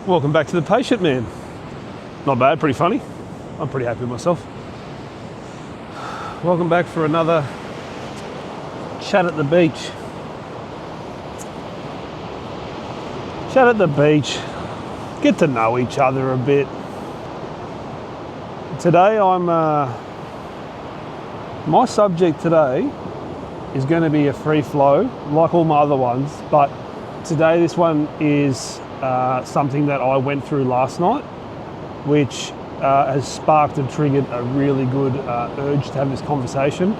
Welcome back to The Patient Man. Not bad, pretty funny. I'm pretty happy with myself. Welcome back for another chat at the beach. Chat at the beach. Get to know each other a bit. Today my subject today is going to be a free flow, like all my other ones, but today this one is something that I went through last night, which has sparked and triggered a really good urge to have this conversation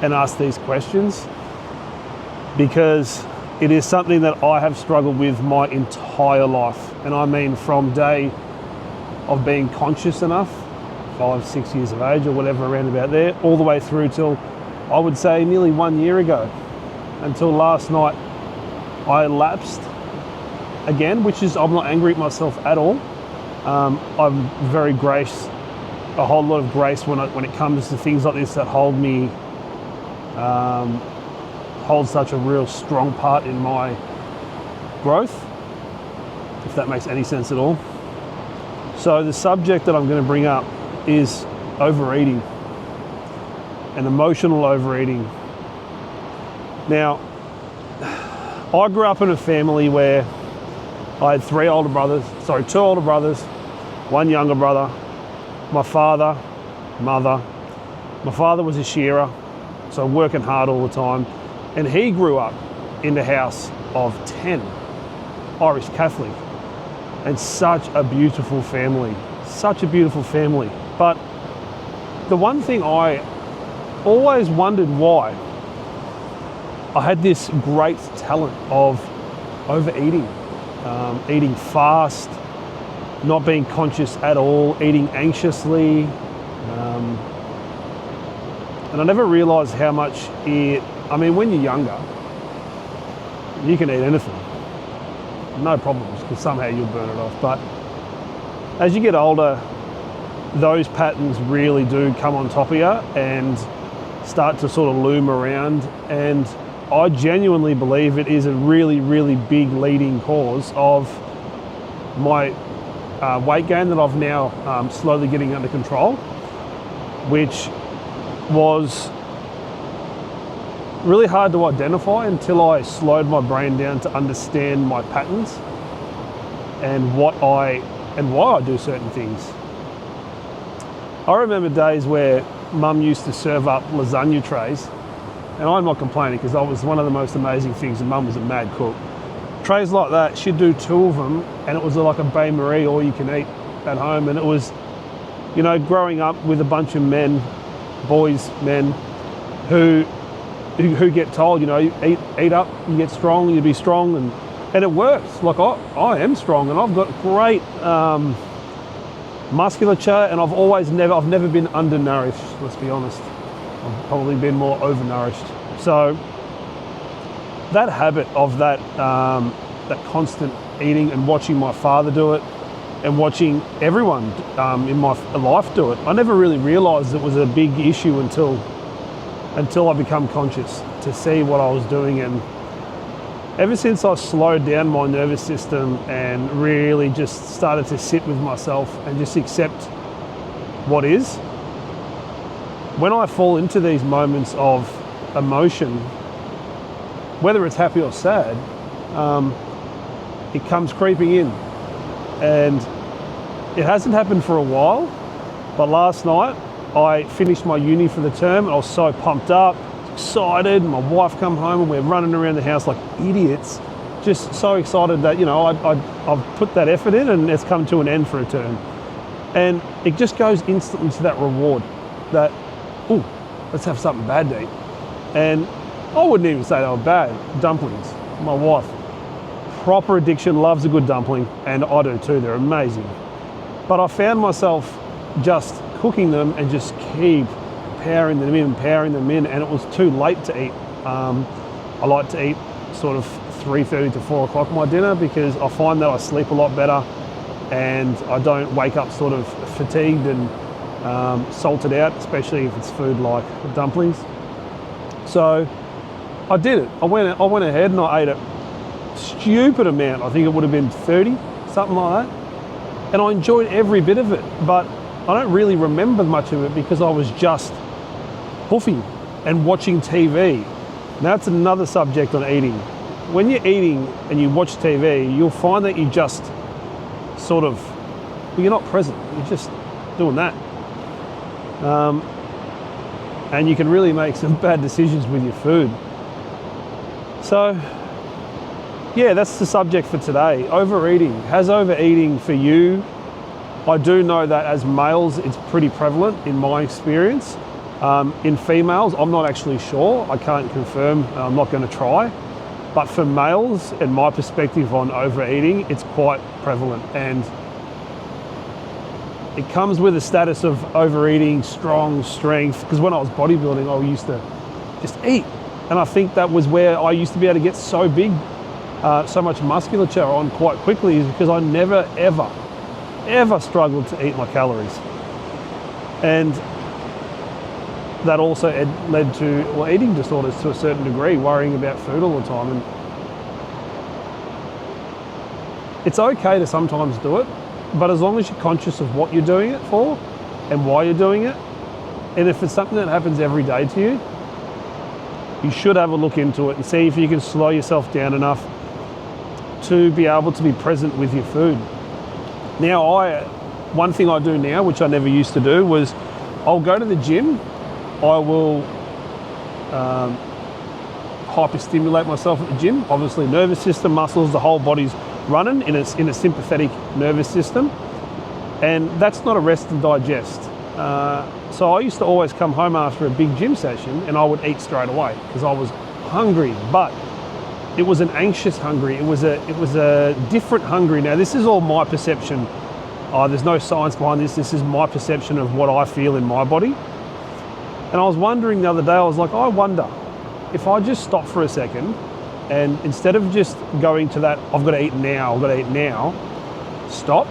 and ask these questions, because it is something that I have struggled with my entire life. And I mean from day of being conscious enough, 5-6 years of age or whatever around about there, all the way through till I would say nearly 1 year ago, until last night I lapsed again, which is, I'm not angry at myself at all. I'm very a whole lot of grace when it comes to things like this that hold such a real strong part in my growth, if that makes any sense at all. So the subject that I'm going to bring up is overeating and emotional overeating. Now, I grew up in a family where I had two older brothers, one younger brother, my father, mother. My father was a shearer, so working hard all the time. And he grew up in the house of 10, Irish Catholic, and such a beautiful family. But the one thing I always wondered why, I had this great talent of overeating, eating fast, not being conscious at all, eating anxiously. And I never realised how much when you're younger, you can eat anything, no problems, because somehow you'll burn it off. But as you get older, those patterns really do come on top of you and start to sort of loom around. And I genuinely believe it is a really, really big leading cause of my weight gain that I've now slowly getting under control, which was really hard to identify until I slowed my brain down to understand my patterns and why I do certain things. I remember days where Mum used to serve up lasagna trays, and I'm not complaining because that was one of the most amazing things, and Mum was a mad cook. Trays like that, she'd do 2 of them, and it was like a Bain Marie, all you can eat at home. And it was, growing up with a bunch of men, who get told, eat up, you get strong, you be strong, and it works. Like I am strong, and I've got great musculature, and I've never been undernourished, let's be honest. I've probably been more overnourished. So that habit of that constant eating and watching my father do it and watching everyone in my life do it, I never really realised it was a big issue until I become conscious to see what I was doing. And ever since I slowed down my nervous system and really just started to sit with myself and just accept what is, when I fall into these moments of emotion, whether it's happy or sad, it comes creeping in. And it hasn't happened for a while, but last night I finished my uni for the term, and I was so pumped up, excited. My wife come home and we're running around the house like idiots, just so excited that, I've put that effort in and it's come to an end for a term. And it just goes instantly to that reward that, let's have something bad to eat. And I wouldn't even say they were bad. Dumplings. My wife, proper addiction, loves a good dumpling, and I do too. They're amazing. But I found myself just cooking them and just keep powering them in, and it was too late to eat. I like to eat sort of 3:30 to 4 o'clock my dinner, because I find that I sleep a lot better and I don't wake up sort of fatigued and salted out, especially if it's food like dumplings. So I did it. I went ahead and I ate it stupid amount. I think it would have been 30, something like that. And I enjoyed every bit of it, but I don't really remember much of it because I was just hoofing and watching TV. Now that's another subject on eating. When you're eating and you watch TV, you'll find that you just sort of, well, you're not present. You're just doing that. And you can really make some bad decisions with your food. So, yeah, that's the subject for today. Overeating. Has overeating for you? I do know that as males, it's pretty prevalent in my experience. In females, I'm not actually sure. I can't confirm. I'm not going to try. But for males, and my perspective on overeating, it's quite prevalent. And it comes with a status of overeating, strong strength. Because when I was bodybuilding, I used to just eat. And I think that was where I used to be able to get so big, so much musculature on quite quickly, is because I never, ever struggled to eat my calories. And that also led to eating disorders to a certain degree, worrying about food all the time. And it's okay to sometimes do it, but as long as you're conscious of what you're doing it for and why you're doing it, and if it's something that happens every day to you, you should have a look into it and see if you can slow yourself down enough to be able to be present with your food. Now, one thing I do now, which I never used to do, was I'll go to the gym. I will hyperstimulate myself at the gym. Obviously, nervous system, muscles, the whole body's running in a sympathetic nervous system. And that's not a rest and digest. So I used to always come home after a big gym session and I would eat straight away because I was hungry, but it was an anxious hungry. It was a different hungry. Now, this is all my perception. There's no science behind this. This is my perception of what I feel in my body. And I was wondering the other day, I was like, I wonder if I just stop for a second and instead of just going to that, I've got to eat now, stop,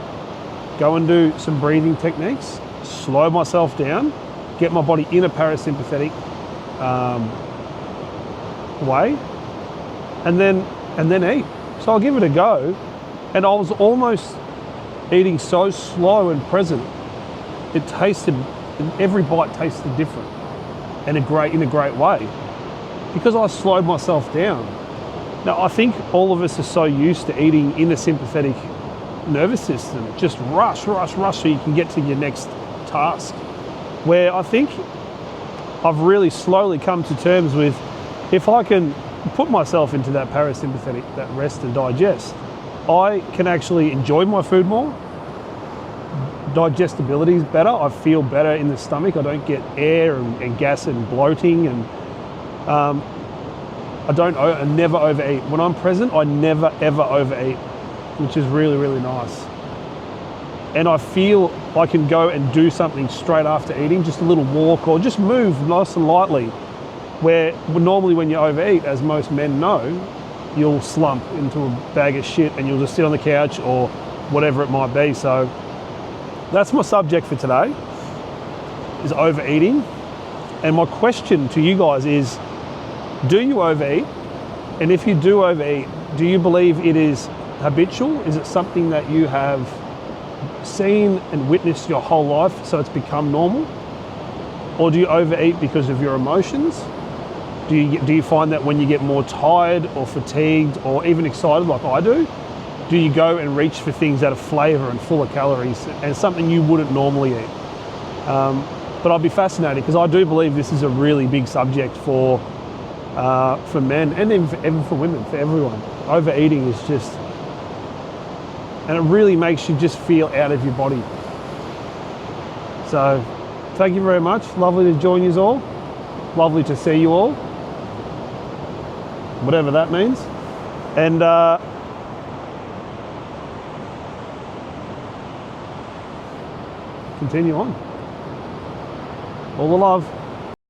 go and do some breathing techniques, slow myself down, get my body in a parasympathetic way, and then eat. So I'll give it a go. And I was almost eating so slow and present. It tasted, every bite tasted different and in a great way because I slowed myself down. Now, I think all of us are so used to eating in a sympathetic nervous system, just rush so you can get to your next task, where I think I've really slowly come to terms with, if I can put myself into that parasympathetic, that rest and digest, I can actually enjoy my food more. Digestibility is better. I feel better in the stomach. I don't get air and gas and bloating, and I never overeat. When I'm present, I never ever overeat, which is really, really nice. And I feel I can go and do something straight after eating, just a little walk or just move nice and lightly, where normally when you overeat, as most men know, you'll slump into a bag of shit and you'll just sit on the couch or whatever it might be. So that's my subject for today, is overeating. And my question to you guys is, do you overeat? And if you do overeat, do you believe it is habitual? Is it something that you have seen and witnessed your whole life, so it's become normal? Or do you overeat because of your emotions? Do you find that when you get more tired or fatigued or even excited like I do you go and reach for things that are flavour and full of calories and something you wouldn't normally eat? But I'd be fascinated because I do believe this is a really big subject for men and even for women, for everyone. Overeating is just, and it really makes you just feel out of your body. So thank you very much. Lovely to join you all. Lovely to see you all. Whatever that means. And continue on. All the love.